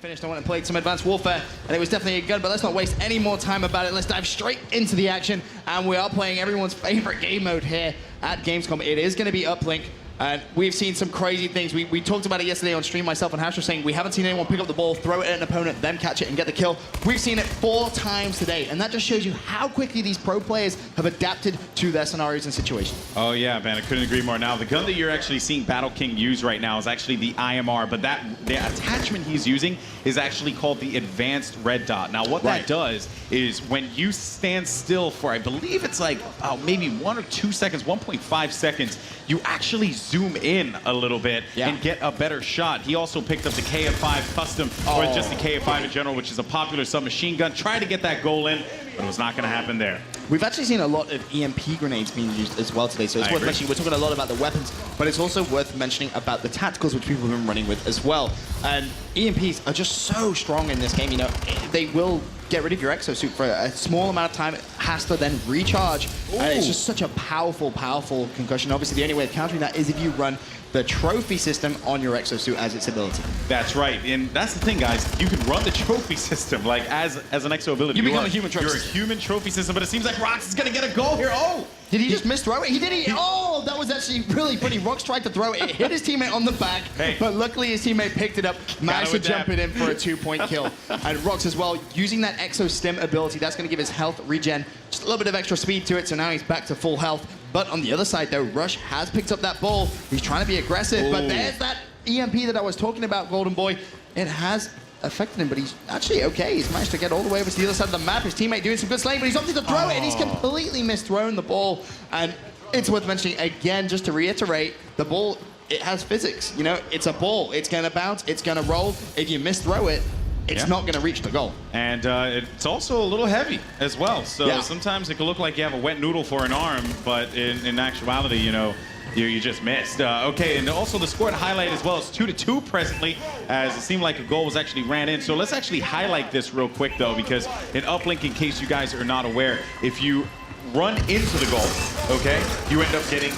finished, I went and played some Advanced Warfare, and it was definitely a gun, but let's not waste any more time about it. Let's dive straight into the action, and we are playing everyone's favorite game mode here at Gamescom. It is going to be Uplink, and we've seen some crazy things. We talked about it yesterday on stream, myself and Hash were saying we haven't seen anyone pick up the ball, throw it at an opponent, then catch it and get the kill. We've seen it 4 times today, and that just shows you how quickly these pro players have adapted to their scenarios and situations. Oh yeah, man, I couldn't agree more. Now, the gun that you're actually seeing Battle King use right now is actually the IMR, but the attachment he's using is actually called the Advanced Red Dot. Now, what that does is when you stand still for, I believe it's like maybe 1 or 2 seconds, 1.5 seconds, you actually zoom in a little bit and get a better shot. He also picked up the KF5 Custom, or just the KF5 in general, which is a popular submachine gun. Tried to get that goal in, but it was not going to happen there. We've actually seen a lot of EMP grenades being used as well today, so it's worth mentioning. We're talking a lot about the weapons, but it's also worth mentioning about the tacticals, which people have been running with as well. And EMPs are just so strong in this game. You know, they will get rid of your exosuit for a small amount of time. It has to then recharge. It's just such a powerful, powerful concussion. Obviously, the only way of countering that is if you run the trophy system on your exosuit as its ability. That's right, and that's the thing, guys. You can run the trophy system like as an exo ability. You become a human trophy system. You're a human trophy system, but it seems like Rox is gonna get a goal here. Oh! Did he just misthrow it? He did. Oh, that was actually really funny. Rox tried to throw it. It hit his teammate on the back, but luckily his teammate picked it up, managed to jump it in for a 2-point kill. And Rox as well, using that exo stim ability, that's going to give his health regen just a little bit of extra speed to it, so now he's back to full health. But on the other side, though, Rush has picked up that ball. He's trying to be aggressive, but there's that EMP that I was talking about, Golden Boy. It has affected him, but he's actually okay. He's managed to get all the way over to the other side of the map. His teammate doing some good slaying, but he's opted to throw it, and he's completely misthrown the ball. And it's worth mentioning, again, just to reiterate, the ball, it has physics. You know, it's a ball. It's going to bounce. It's going to roll. If you misthrow it, it's not going to reach the goal. And it's also a little heavy as well. So sometimes it can look like you have a wet noodle for an arm, but in actuality, you know, you just missed. Okay, and also the score to highlight as well is 2-2 presently, as it seemed like a goal was actually ran in. So let's actually highlight this real quick, though, because in Uplink, in case you guys are not aware, if you run into the goal, okay, you end up getting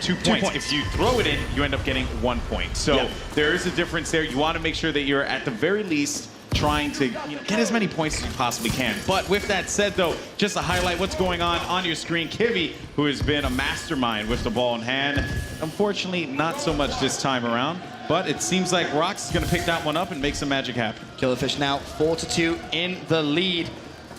2 points. If you throw it in, you end up getting 1 point. So there is a difference there. You want to make sure that you're at the very least trying to get as many points as you possibly can. But with that said, though, just to highlight what's going on your screen, Kivi, who has been a mastermind with the ball in hand, unfortunately, not so much this time around. But it seems like Rox is going to pick that one up and make some magic happen. Killerfish now 4-2 in the lead.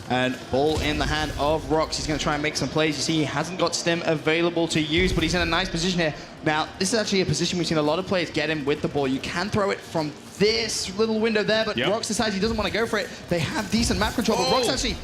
And ball in the hand of Rox. He's going to try and make some plays. You see, he hasn't got stim available to use, but he's in a nice position here. Now, this is actually a position we've seen a lot of players get in with the ball. You can throw it from this little window there, but Rox decides he doesn't want to go for it. They have decent map control, but Rox actually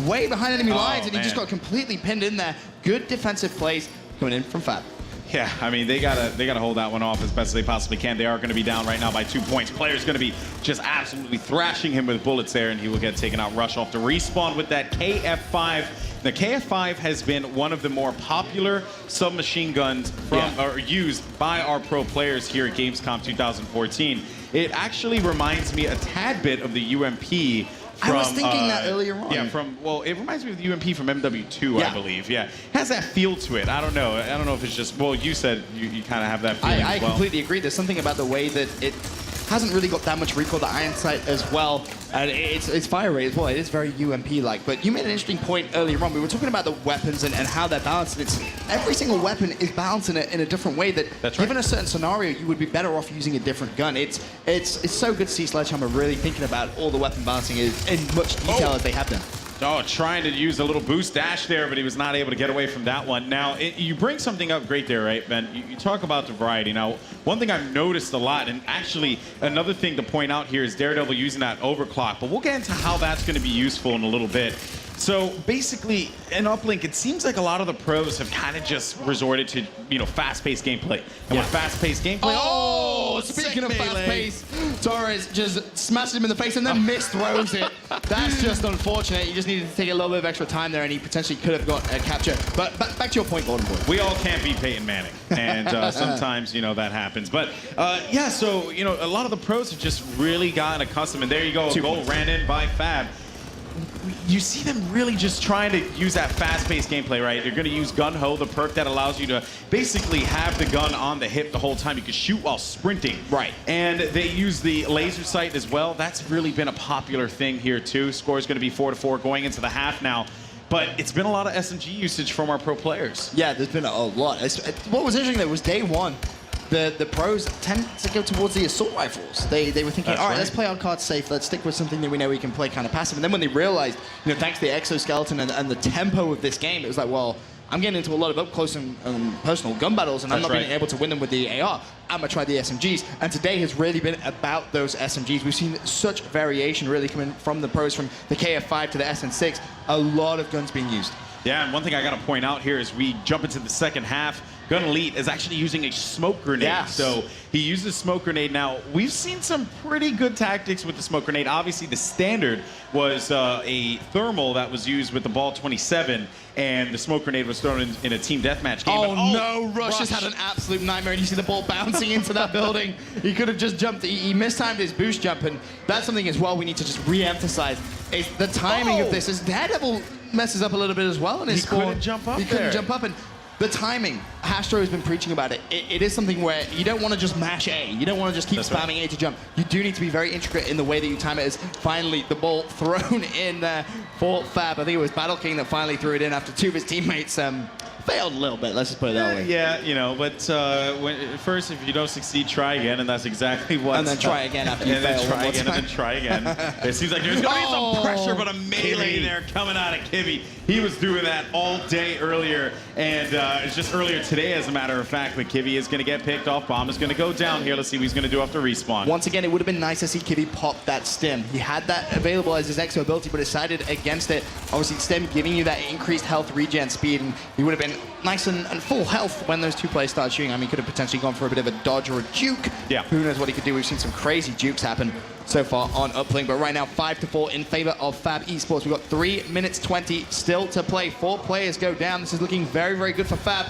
way behind enemy lines, and he just got completely pinned in there. Good defensive plays coming in from Fabe. Yeah, I mean, they gotta hold that one off as best as they possibly can. They are going to be down right now by 2 points. Player's going to be just absolutely thrashing him with bullets there, and he will get taken out. Rush off to respawn with that KF5. The KF5 has been one of the more popular submachine guns or used by our pro players here at Gamescom 2014. It actually reminds me a tad bit of the UMP. I was thinking that earlier on. Yeah, well, it reminds me of the UMP from MW2, I believe. Yeah, has that feel to it. I don't know if it's just, well, you said you kind of have that feeling I as well. completely agree. There's something about the way that it hasn't really got that much recoil, the iron sight as well, and it's fire rate as well. It is very UMP-like. But you made an interesting point earlier on. We were talking about the weapons and how they're balanced. It's every single weapon is balanced in a different way. Given a certain scenario, you would be better off using a different gun. It's so good to see Sledgehammer really thinking about all the weapon balancing in much detail as they have done. Oh, trying to use a little boost dash there, but he was not able to get away from that one. Now, you bring something up great there, right, Ben? You talk about the variety. Now, one thing I've noticed a lot, and actually another thing to point out here is Daredevil using that overclock, but we'll get into how that's going to be useful in a little bit. So basically, in Uplink, it seems like a lot of the pros have kind of just resorted to, fast-paced gameplay. And with fast-paced gameplay, speaking of fast-paced, Torres just smashes him in the face and then misthrows it. That's just unfortunate. You just needed to take a little bit of extra time there, and he potentially could have got a capture. But back to your point, Golden Boy. We all can't beat Peyton Manning, and sometimes, that happens. But, so, a lot of the pros have just really gotten accustomed. And there you go, a goal ran in by Fabe. you see them really just trying to use that fast-paced gameplay, right? They're going to use Gun Ho, the perk that allows you to basically have the gun on the hip the whole time. You can shoot while sprinting. Right. And they use the laser sight as well. That's really been a popular thing here, too. Score is going to be 4-4 going into the half now. But it's been a lot of SMG usage from our pro players. Yeah, there's been a lot. What was interesting, though, was day one. The pros tend to go towards the assault rifles. They were thinking, all right, let's play our cards safe. Let's stick with something that we know we can play kind of passive. And then when they realized, thanks to the exoskeleton and the tempo of this game, it was like, well, I'm getting into a lot of up-close and personal gun battles, and I'm not being able to win them with the AR. I'm going to try the SMGs. And today has really been about those SMGs. We've seen such variation really coming from the pros, from the KF5 to the SN6. A lot of guns being used. Yeah, and one thing I got to point out here is we jump into the second half. Gun Elite is actually using a smoke grenade. Yes. So he uses smoke grenade. Now, we've seen some pretty good tactics with the smoke grenade. Obviously, the standard was a thermal that was used with the ball 27, and the smoke grenade was thrown in a team deathmatch game. Oh, no, Rush has had an absolute nightmare, and you see the ball bouncing into that building. He could have just jumped. He mistimed his boost jump, and that's something as well we need to just re-emphasize. Is the timing of this. Is Daredevil messes up a little bit as well in his score. He couldn't jump up. He couldn't jump up, and the timing, Hastro has been preaching about it. It is something where you don't want to just mash A. You don't want to just keep spamming A to jump. You do need to be very intricate in the way that you time it. As finally the ball thrown in there for Fab. I think it was Battle King that finally threw it in after two of his teammates failed a little bit. Let's just put it that way. Yeah, but first, if you don't succeed, try again, and that's exactly what. And then try again after you fail. And then try again, and then try again. It seems like there's going to be some pressure, but a melee there coming out of Kibby. He was doing that all day earlier, and it's just earlier today, as a matter of fact. But Kibby is going to get picked off. Bomb is going to go down here. Let's see what he's going to do after respawn. Once again, it would have been nice to see Kibby pop that stim. He had that available as his exo ability, but decided against it. Obviously, stim giving you that increased health regen speed, and he would have been nice and full health when those two players started shooting. I mean, he could have potentially gone for a bit of a dodge or a juke. Yeah. Who knows what he could do? We've seen some crazy jukes happen so far on Uplink, but right now 5-4 in favor of Fab Esports. We've got 3 minutes 20 still to play. 4 players go down. This is looking very, very good for Fab.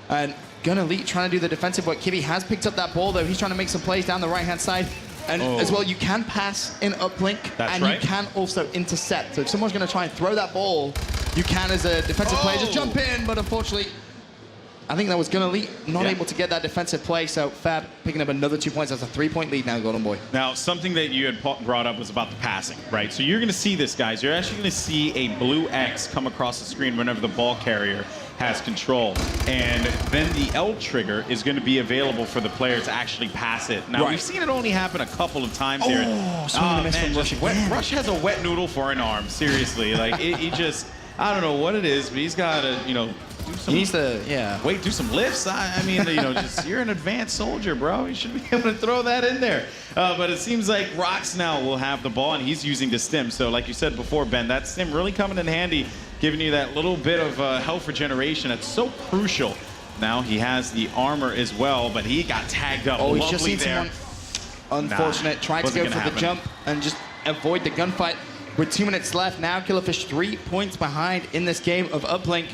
And Gun Elite trying to do the defensive work. Kibby has picked up that ball, though. He's trying to make some plays down the right-hand side. And as well, you can pass in uplink, and you can also intercept. So if someone's going to try and throw that ball, you can, as a defensive player, just jump in. But unfortunately, I think that was Gun Elite not able to get that defensive play. So Fab picking up another 2 points. That's a 3-point lead now, Golden Boy. Now, something that you had brought up was about the passing, right? So you're going to see this, guys. You're actually going to see a blue X come across the screen whenever the ball carrier has control. And then the L trigger is going to be available for the player to actually pass it. Now, we've seen it only happen a couple of times here. Rush has a wet noodle for an arm, seriously. Like, he just, I don't know what it is, but he's got to, do some, he needs to, do some lifts. I mean, just you're an advanced soldier, bro. You should be able to throw that in there. But it seems like Rox now will have the ball, and he's using the stim. So like you said before, Ben, that stim really coming in handy, giving you that little bit of health regeneration. That's so crucial. Now he has the armor as well, but he got tagged up. Oh, he's just seen someone unfortunate. Tried to go for the jump and just avoid the gunfight. With 2 minutes left now, Killerfish 3 points behind in this game of Uplink,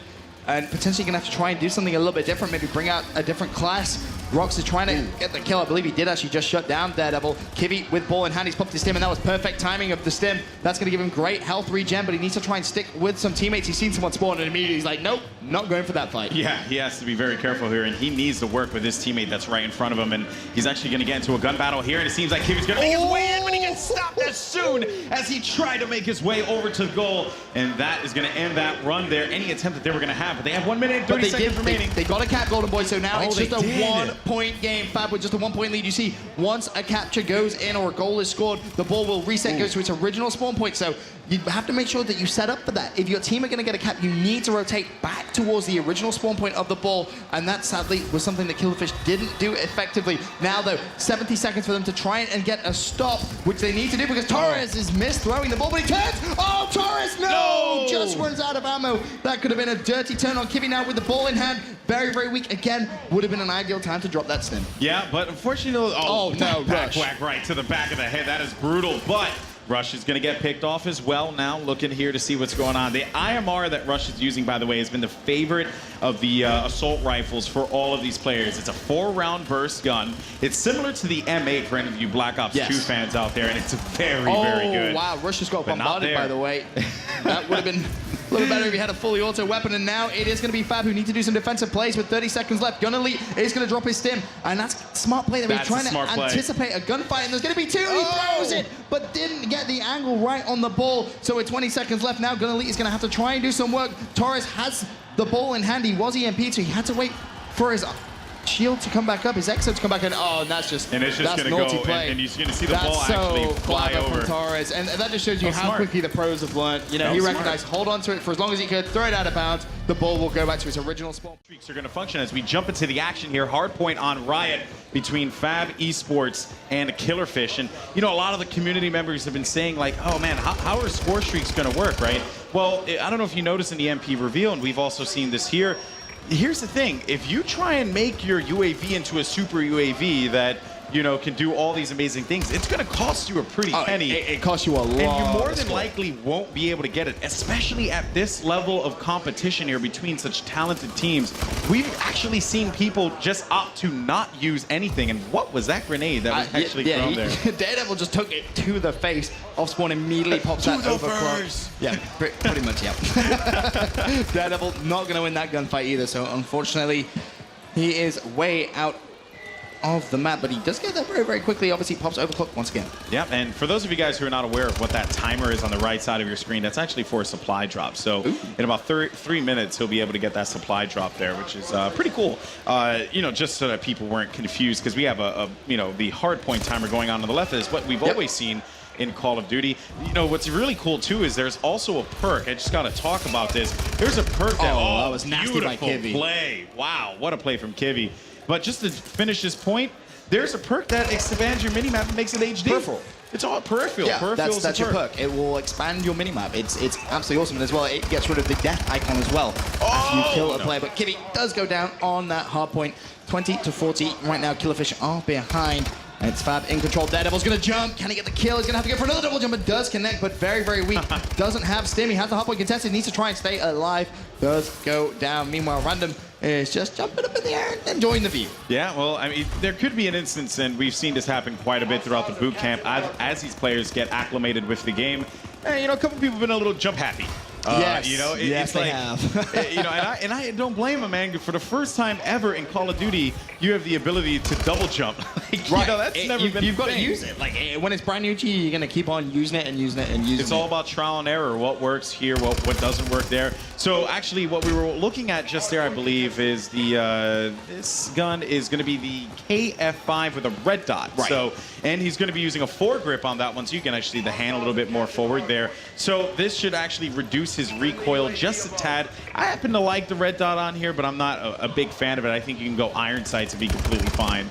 and potentially gonna have to try and do something a little bit different, maybe bring out a different class. Rox is trying to get the kill. I believe he did actually just shut down Daredevil. Kibby with ball in hand, he's popped his stim, and that was perfect timing of the stim. That's gonna give him great health regen, but he needs to try and stick with some teammates. He's seen someone spawn, and immediately he's like, nope, not going for that fight. Yeah, he has to be very careful here, and he needs to work with his teammate that's right in front of him, and he's actually gonna get into a gun battle here, and it seems like Kibby's gonna make his way in, but he gets stopped as soon as he tried to make his way over to the goal, and that is gonna end that run there. Any attempt that they were gonna have, but they have 1 minute and 30 seconds remaining. They got a cap, Golden Boy, so now it's just a 1-point game. Fab with just a 1-point lead. You see, once a capture goes in or a goal is scored, the ball will reset, goes to its original spawn point. So you have to make sure that you set up for that. If your team are going to get a cap, you need to rotate back towards the original spawn point of the ball, and that sadly was something that Killerfish didn't do effectively. Now though, 70 seconds for them to try and get a stop, which they need to do because Torres is missed throwing the ball, but he turns. Oh, Torres, no! Just runs out of ammo. That could have been a dirty turn on Kibby now with the ball in hand. Very, very weak. Again, would have been an ideal time to drop that stim. Yeah, but unfortunately, no, back whack right to the back of the head. That is brutal, but Rush is going to get picked off as well now, looking here to see what's going on. The IMR that Rush is using, by the way, has been the favorite of the assault rifles for all of these players. It's a 4-round burst gun. It's similar to the M8 for any of you Black Ops 2 fans out there, and it's very, very good. Oh, wow. Rush just got But not bombarded, there. by the way. That would have been a little better if he had a fully auto weapon, and now it is going to be Fabe who need to do some defensive plays with 30 seconds left. Gun Elite is going to drop his stim, and that's a smart play. He's trying to anticipate a gunfight, and there's going to be 2. He throws it, but didn't get the angle right on the ball. So with 20 seconds left now, Gun Elite is going to have to try and do some work. Torres has the ball in hand. He was EMP'd, so he had to wait for his shield to come back up, his exo to come back in. Oh, and that's just, and it's just going to go, play. and you're going to see the ball actually fly over. From Torres, and that just shows you how smart. quickly the pros have learned. You know, he recognized, hold on to it for as long as he could, throw it out of bounds, the ball will go back to its original spot. Streaks are going to function as we jump into the action here. Hard point on Riot between Fabe Esports and Killerfish. And, you know, a lot of the community members have been saying, like, oh, man, how are score streaks going to work, right? Well, I don't know if you noticed in the MP reveal, and we've also seen this here. Here's the thing, if you try and make your UAV into a super UAV that, you know, can do all these amazing things, it's going to cost you a pretty penny. It costs you a lot. And you more than likely won't be able to get it, especially at this level of competition here between such talented teams. We've actually seen people just opt to not use anything. And what was that grenade that was actually thrown there? Daredevil just took it to the face. Off spawn immediately pops that overclock. Yeah, pretty much, yeah. Daredevil not going to win that gunfight either, so unfortunately, he is way out of the map, but he does get that very, very quickly. Obviously, pops overclock once again. Yeah, and for those of you guys who are not aware of what that timer is on the right side of your screen, that's actually for a supply drop. So in about 3 minutes, he'll be able to get that supply drop there, which is pretty cool. You know, just so that people weren't confused, because we have you know, the hard point timer going on the left is what we've always seen in Call of Duty. You know, what's really cool too is there's also a perk. I just got to talk about this. There's a perk that, that was nasty by Kivy. Play. Wow, what a play from Kivy. But just to finish this point, there's a perk that expands your minimap and makes it HD. Peripheral. It's all peripheral. Yeah, that's your perk. It will expand your minimap. It's absolutely awesome. And as well, it gets rid of the death icon as well after you kill a player. But Kivy does go down on that hard point. 20 to 40 right now. Killerfish are behind. And it's Fabe in control. Daredevil's going to jump. Can he get the kill? He's going to have to go for another double jump. It does connect, but very, very weak. Doesn't have stim. He has the hard point contested. Needs to try and stay alive. Does go down. Meanwhile, Random is just jumping up in the air and enjoying the view. Yeah, well, I mean, there could be an instance, and we've seen this happen quite a bit throughout the boot camp, as these players get acclimated with the game. You know, a couple people have been a little jump happy. Yes, you know, yes, it's like, they have. you know, and I don't blame them, man. For the first time ever in Call of Duty, you have the ability to double jump. Like, Right. You know, that's never been. You've got to thing. use it. Like when it's brand new to you, you're going to keep on using it and using it and using it. It's all about trial and error. What works here, what doesn't work there. So actually, what we were looking at just there, I believe, is the this gun is going to be the KF5 with a red dot. Right. So, and he's going to be using a foregrip on that one, so you can actually see the hand a little bit more forward there. So this should actually reduce his recoil just a tad. I happen to like the red dot on here, but I'm not a big fan of it. I think you can go iron sights and be completely fine.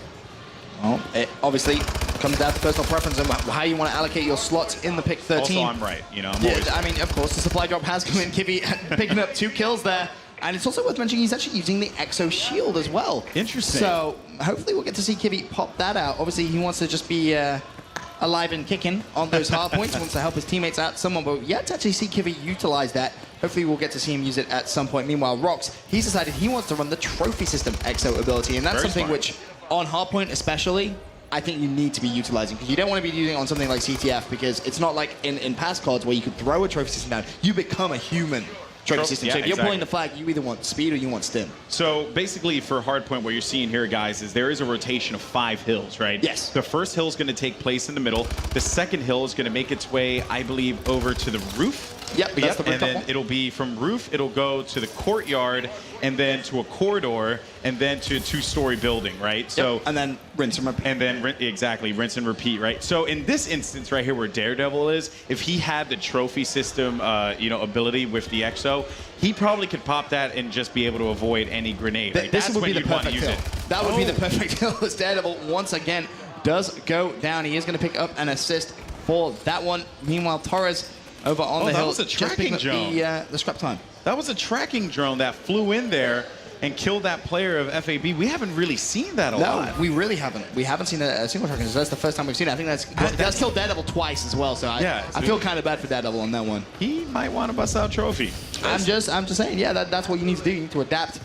Well, it obviously comes down to personal preference and how you want to allocate your slots in the pick 13. Also, I'm right. You know, I mean, of course, the supply drop has come in. Kivy picking up 2 kills there. And it's also worth mentioning he's actually using the Exo Shield as well. Interesting. So hopefully we'll get to see Kivy pop that out. Obviously, he wants to just be alive and kicking on those hard points. He wants to help his teammates out somewhat, but yet to actually see Kivy utilize that. Hopefully we'll get to see him use it at some point. Meanwhile, Rox, he's decided he wants to run the trophy system Exo ability, and that's Very something smart. which, on hardpoint especially, I think you need to be utilizing, because you don't want to be using it on something like CTF, because it's not like in past cards where you could throw a trophy system down. You become a human trophy system. Yeah, So if you're exactly. pulling the flag, you either want speed or you want stim. So basically for hardpoint, what you're seeing here, guys, is there is a rotation of 5 hills, right? Yes. The first hill is going to take place in the middle. The second hill is going to make its way, I believe, over to the roof. Yep, that's the And rooftop then one. it'll be from roof, it'll go to the courtyard, and then to a corridor, and then to a 2-story building, right? So And then rinse and repeat. and then exactly rinse and repeat, right? So in this instance right here, where Daredevil is, if he had the trophy system, you know, ability with the Exo, he probably could pop that and just be able to avoid any grenade. Right? This That's would when be the you'd want to perfect use hill. it. That would be the perfect hill as Daredevil once again does go down. He is going to pick up an assist for that one. Meanwhile, Torres over on the that hill was a just tracking picking up drone. the scrap time. That was a tracking drone that flew in there and killed that player of Fabe. We haven't really seen that a lot. No, we really haven't. We haven't seen a single tracker. That's the first time we've seen it. I think that's killed Daredevil twice as well. So I feel kind of bad for Daredevil on that one. He might want to bust out trophy. I'm just saying, yeah, that's what you need to do. You need to adapt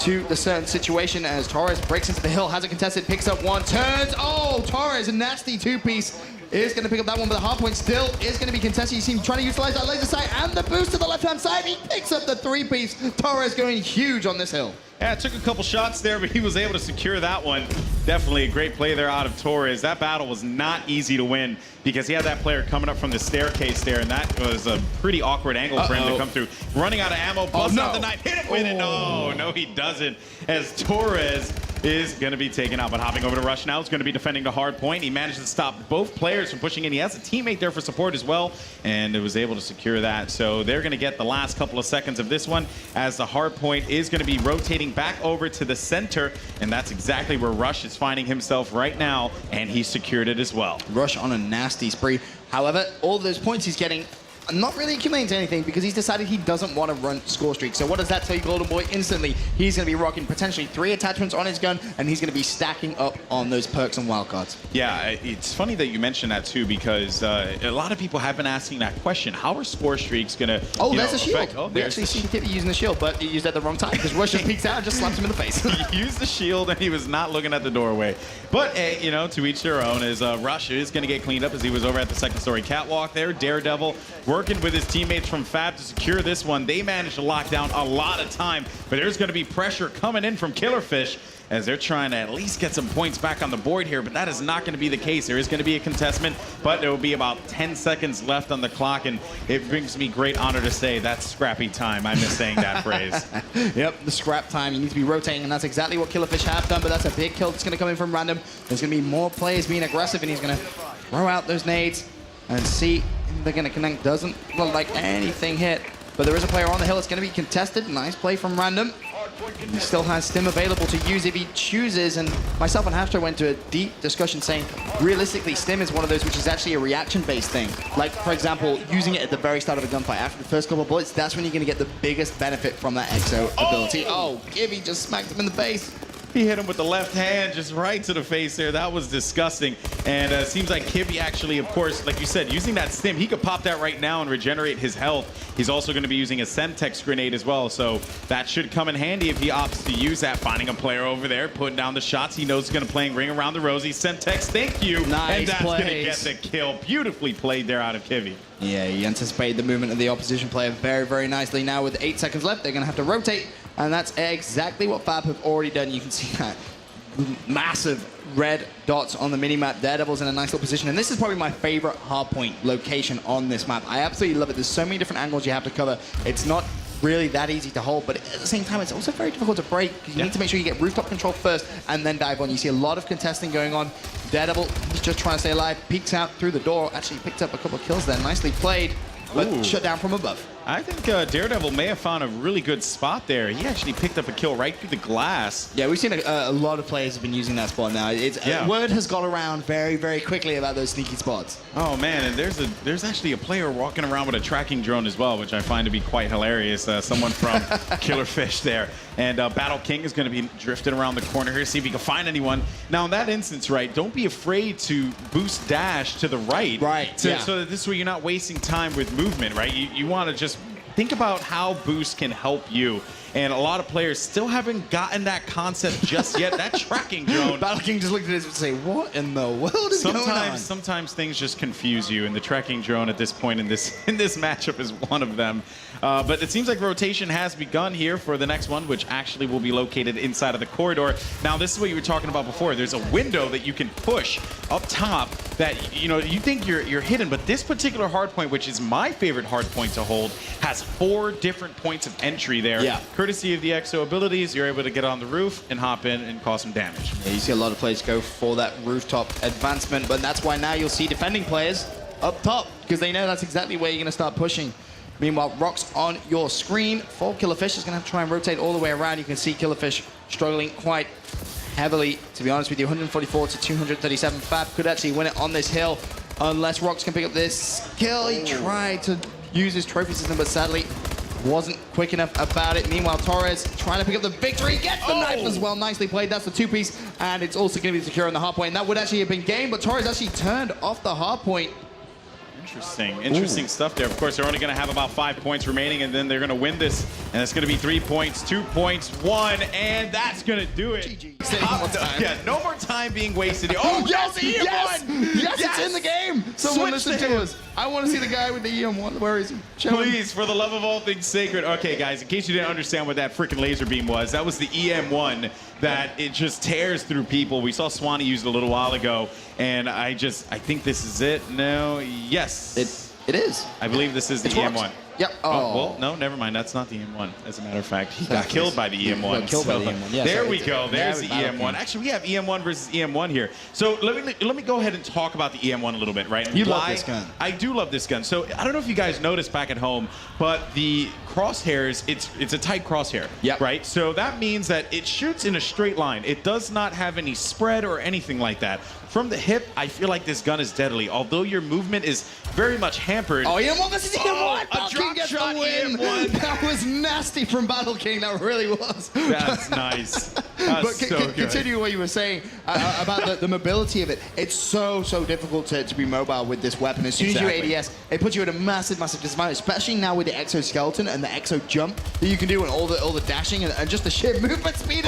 to the certain situation as Torres breaks into the hill, has it contested, picks up one, turns. Oh, Torres, a nasty two-piece. Is going to pick up that one, but the hard point still is going to be contested. You see him trying to utilize that laser sight and the boost to the left-hand side. He picks up the three-piece. Torres going huge on this hill. Yeah, it took a couple shots there, but he was able to secure that one. Definitely a great play there out of Torres. That battle was not easy to win because he had that player coming up from the staircase there, and that was a pretty awkward angle for him to come through. Running out of ammo, busts out the knife, hit him with it. No, he doesn't. As Torres is going to be taken out, but hopping over to Rush now is going to be defending the hard point. He managed to stop both players from pushing in. He has a teammate there for support as well, and it was able to secure that. So they're going to get the last couple of seconds of this one as the hard point is going to be rotating back over to the center, and that's exactly where Rush is finding himself right now, and he secured it as well. Rush on a nasty spree. However, all those points he's getting not really accumulating to anything because he's decided he doesn't want to run score streak. So what does that tell you, Golden Boy? Instantly, he's going to be rocking potentially 3 attachments on his gun, and he's going to be stacking up on those perks and wildcards. Yeah, it's funny that you mentioned that too because a lot of people have been asking that question. How are score streaks going to there's a shield. We actually see Kitty using the shield, but he used it at the wrong time because Rush just peeks out and just slaps him in the face. He used the shield and he was not looking at the doorway. But, to each their own, as Rush is going to get cleaned up as he was over at the second story catwalk there. Daredevil working with his teammates from Fabe to secure this one. They managed to lock down a lot of time, but there's going to be pressure coming in from Killerfish as they're trying to at least get some points back on the board here, but that is not going to be the case. There is going to be a contestment, but there will be about 10 seconds left on the clock, and it brings me great honor to say that's scrappy time. I miss saying that phrase. Yep, the scrap time. You need to be rotating, and that's exactly what Killerfish have done, but that's a big kill that's going to come in from random. There's going to be more players being aggressive, and he's going to throw out those nades and see if they're going to connect. Doesn't look like anything hit, but there is a player on the hill. It's going to be contested. Nice play from random. He still has Stim available to use if he chooses, and myself and Hastro went to a deep discussion saying, realistically, Stim is one of those which is actually a reaction-based thing. Like, for example, using it at the very start of a gunfight. After the first couple of bullets, that's when you're going to get the biggest benefit from that EXO ability. Oh, Gibby just smacked him in the face. He hit him with the left hand just right to the face there. That was disgusting. And it seems like Kibby actually, of course, like you said, using that stim, he could pop that right now and regenerate his health. He's also going to be using a Semtex grenade as well. So that should come in handy if he opts to use that. Finding a player over there, putting down the shots. He knows he's going to play Ring Around the Rosie. Semtex, thank you. Nice and that's plays. going to get the kill. Beautifully played there out of Kibby. Yeah, he anticipated the movement of the opposition player very, very nicely. Now with 8 seconds left, they're going to have to rotate. And that's exactly what Fabe have already done. You can see that massive red dots on the minimap. Daredevil's in a nice little position, and this is probably my favorite hardpoint location on this map. I absolutely love it. There's so many different angles you have to cover. It's not really that easy to hold, but at the same time, it's also very difficult to break because you need to make sure you get rooftop control first and then dive on. You see a lot of contesting going on. Daredevil, he's just trying to stay alive, peeks out through the door, actually picked up a couple of kills there. Nicely played, but shut down from above. I think Daredevil may have found a really good spot there. He actually picked up a kill right through the glass. Yeah, we've seen a lot of players have been using that spot now. Word has got around very, very quickly about those sneaky spots. Oh man, and there's actually a player walking around with a tracking drone as well, which I find to be quite hilarious. Someone from Killerfish there. And Battle King is going to be drifting around the corner here, see if he can find anyone. Now in that instance, right, don't be afraid to boost dash to the right. Right, So that this way you're not wasting time with movement, right? You want to just think about how boost can help you. And a lot of players still haven't gotten that concept just yet. That tracking drone. Battle King just looked at it and say, what in the world is going on? Sometimes things just confuse you, and the tracking drone at this point in this matchup is one of them. But it seems like rotation has begun here for the next one, which actually will be located inside of the corridor. Now, this is what you were talking about before. There's a window that you can push up top that, you think you're hidden, but this particular hardpoint, which is my favorite hardpoint to hold, has 4 different points of entry there. Yeah. Courtesy of the EXO abilities, you're able to get on the roof and hop in and cause some damage. Yeah, you see a lot of players go for that rooftop advancement, but that's why now you'll see defending players up top, because they know that's exactly where you're going to start pushing. Meanwhile, Rock's on your screen. For Killerfish is going to have to try and rotate all the way around. You can see Killerfish struggling quite heavily, to be honest with you. 144 to 237. Fabe could actually win it on this hill, unless Rox can pick up this kill. He tried to use his trophy system, but sadly, wasn't quick enough about it. Meanwhile, Torres trying to pick up the victory, gets the knife as well. Nicely played. That's the 2-piece, and it's also going to be secure on the hard point. And that would actually have been game, but Torres actually turned off the hard point. Interesting stuff there. Of course, they're only going to have about 5 points remaining, and then they're going to win this. And it's going to be 3 points, 2 points, 1, and that's going to do it. GG. Yeah, no more time being wasted. Oh, yes, yes, yes, it's in the game. Someone listen to us. I want to see the guy with the EM1. Where is he? Please, for the love of all things sacred. Okay, guys, in case you didn't understand what that freaking laser beam was, that was the EM1 that it just tears through people. We saw Swanee use it a little while ago, and I think this is it. No, yes. It is. I believe this is the EM1. Yep. Oh, well, no, never mind. That's not the EM1. As a matter of fact, he got killed by the EM1. Got killed by the EM1. Yeah, there we go. There's the EM1. Actually, we have EM1 versus EM1 here. So let me go ahead and talk about the EM1 a little bit, right? You love this gun. I do love this gun. So I don't know if you guys noticed back at home, but the crosshairs, it's a tight crosshair. Yep. Right? So that means that it shoots in a straight line. It does not have any spread or anything like that. From the hip, I feel like this gun is deadly. Although your movement is very much hampered. Oh, EM1 versus EM1! A drop shot EM1. That was nasty from Battle King. That really was. That's nice. That's so good. Continue what you were saying about the mobility of it. It's so difficult to be mobile with this weapon. As soon as you ADS, it puts you at a massive disadvantage, especially now with the exoskeleton and the exo jump that you can do, and all the dashing and just the sheer movement speed.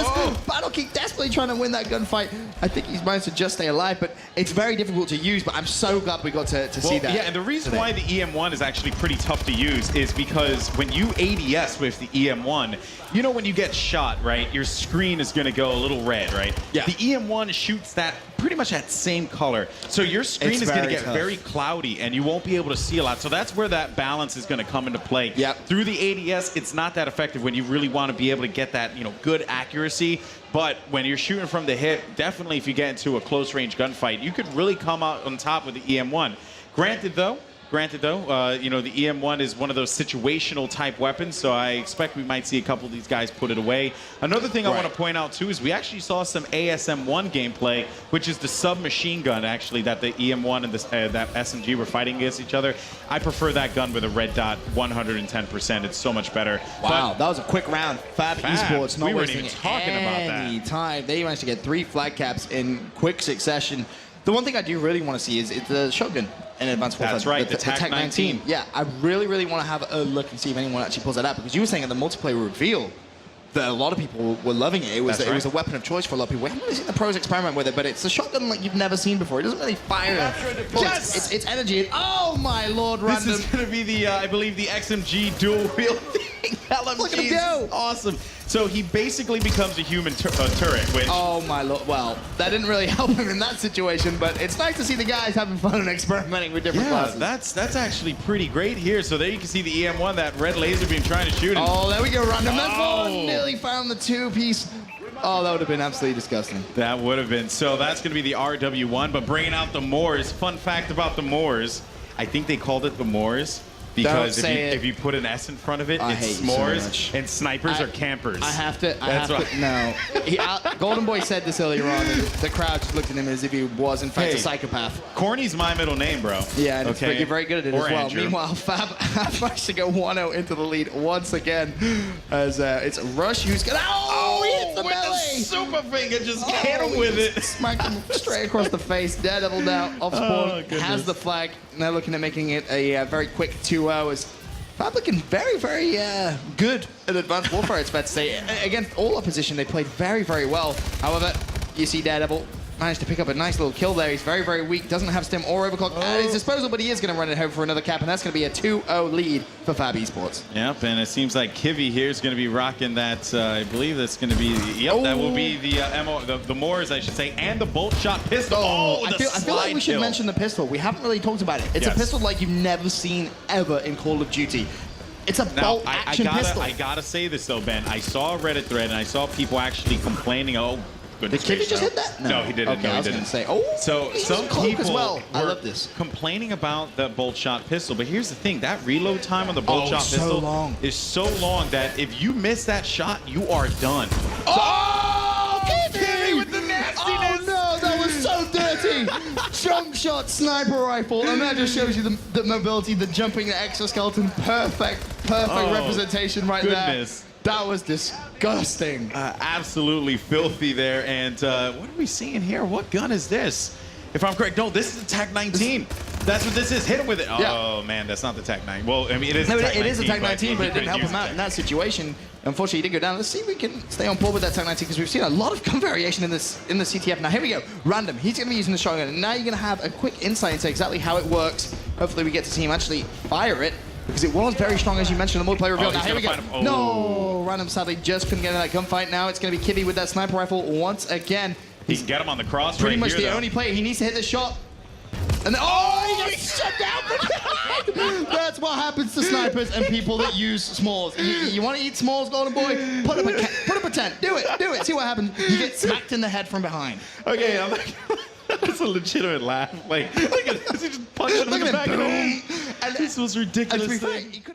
Battle King desperately trying to win that gunfight. I think he's managed to just stay alive, but it's very difficult to use. But I'm so glad we got to see that. Yeah, and the reason why the EM1 is actually pretty tough to use is because when you ADS with the EM1, you know when you get shot, right, your screen is going to go a little red, right? Yeah. The EM1 shoots that pretty much that same color. So your screen is going to get very cloudy, and you won't be able to see a lot. So that's where that balance is going to come into play. Yep. Through the ADS, it's not that effective when you really want to be able to get that, good accuracy. But when you're shooting from the hip, definitely if you get into a close-range gunfight, you could really come out on top with the EM1. Granted, though, the EM1 is one of those situational type weapons, so I expect we might see a couple of these guys put it away. Another thing I want to point out, too, is we actually saw some ASM1 gameplay, which is the submachine gun, actually, that the EM1 and that SMG were fighting against each other. I prefer that gun with a red dot 110%. It's so much better. Wow, that was a quick round. Fabe Esports not wasting any time. They managed to get 3 flag caps in quick succession. The one thing I do really want to see is the shotgun in Advanced Warfare. That's right, the TAC 19. Yeah, I really want to have a look and see if anyone actually pulls that out, because you were saying at the multiplayer reveal that a lot of people were loving it. It was a weapon of choice for a lot of people. We haven't really seen the pros experiment with it, but it's a shotgun like you've never seen before. It doesn't really fire. Yes! It's energy. Oh my lord, random. This is going to be the, I believe, the XMG dual wield thing. LMG. Look at him go. Awesome. So he basically becomes a human turret, which... Oh my lord. Well, that didn't really help him in that situation, but it's nice to see the guys having fun and experimenting with different classes. That's actually pretty great here. So there you can see the EM1, that red laser beam trying to shoot him. Oh, there we go, random. That ball nearly found the 2-piece. Oh, that would have been absolutely disgusting. That would have been. So that's going to be the RW1, but bringing out the Moors. Fun fact about the Moors, I think they called it the Moors because if you put an S in front of it, it's s'mores, and snipers are campers. I have to. No. Golden Boy said this earlier on, and the crowd just looked at him as if he was, in fact, a psychopath. Corny's my middle name, bro. Yeah, and you're very good at it as well. Andrew. Meanwhile, Fabe managed to go 1-0 into the lead once again, as it's Rush who's going to... Oh, he hits the melee! The super finger, just hit him with it. Smacked him straight across the face. Daredevil now off spawn, has the flag. And they're looking at making it a very quick 2 hours. Fabe looking very good at Advanced Warfare, it's fair to say. Against all opposition, they played very well. However, you see Daredevil managed to pick up a nice little kill there. He's very weak, doesn't have stim or overclock at his disposal, but he is going to run it home for another cap, and that's going to be a 2-0 lead for Fabe Esports. Yep, and it seems like Kivy here is going to be rocking that. I believe that's going to be, that will be the Moors, I should say, and the bolt shot pistol. I feel like we should mention the pistol. We haven't really talked about it. It's a pistol like you've never seen ever in Call of Duty. It's a bolt action pistol. I gotta say this though, Ben. I saw a Reddit thread and I saw people actually complaining. Oh, did Kivy just hit that? No, he didn't. Okay, no, I was going to say, so some people I love this. Complaining about that bolt shot pistol, but here's the thing: that reload time on the bolt shot pistol is so long that if you miss that shot, you are done. Oh, Kivy with the nastiness! Oh no, that was so dirty! Jump shot sniper rifle, and that just shows you the mobility, the jumping, the exoskeleton. Perfect representation right goodness. there. That was disgusting. Absolutely filthy there. And what are we seeing here? What gun is this? If I'm correct, no, this is the TAC-19. That's what this is. Hit him with it. Yeah. Oh, man, that's not the TAC-9. Well, I mean, it is No, the TAC-19. it is a TAC-19, but it didn't help use him out the in that situation. Unfortunately, he did go down. Let's see if we can stay on board with that TAC-19, because we've seen a lot of gun variation in the CTF. Now, here we go. Random. He's going to be using the shotgun. And now you're going to have a quick insight into exactly how it works. Hopefully, we get to see him actually fire it, because it was very strong, as you mentioned, the multiplayer reveal. Now, here we go. Oh. No, Random sadly just couldn't get in that gunfight. Now it's going to be Kibby with that sniper rifle once again. He can get him on the cross Pretty right much here, the though. only player. He needs to hit the shot. And then, he gets shut down from behind. That's what happens to snipers and people that use smalls. You want to eat smalls, Golden Boy? Put up a tent. Do it. See what happens. You get smacked in the head from behind. Okay, I'm like, that's a legitimate laugh. Like, look at this. He just punched him in the back of the head. And This was ridiculous. and to be thing. fair, he could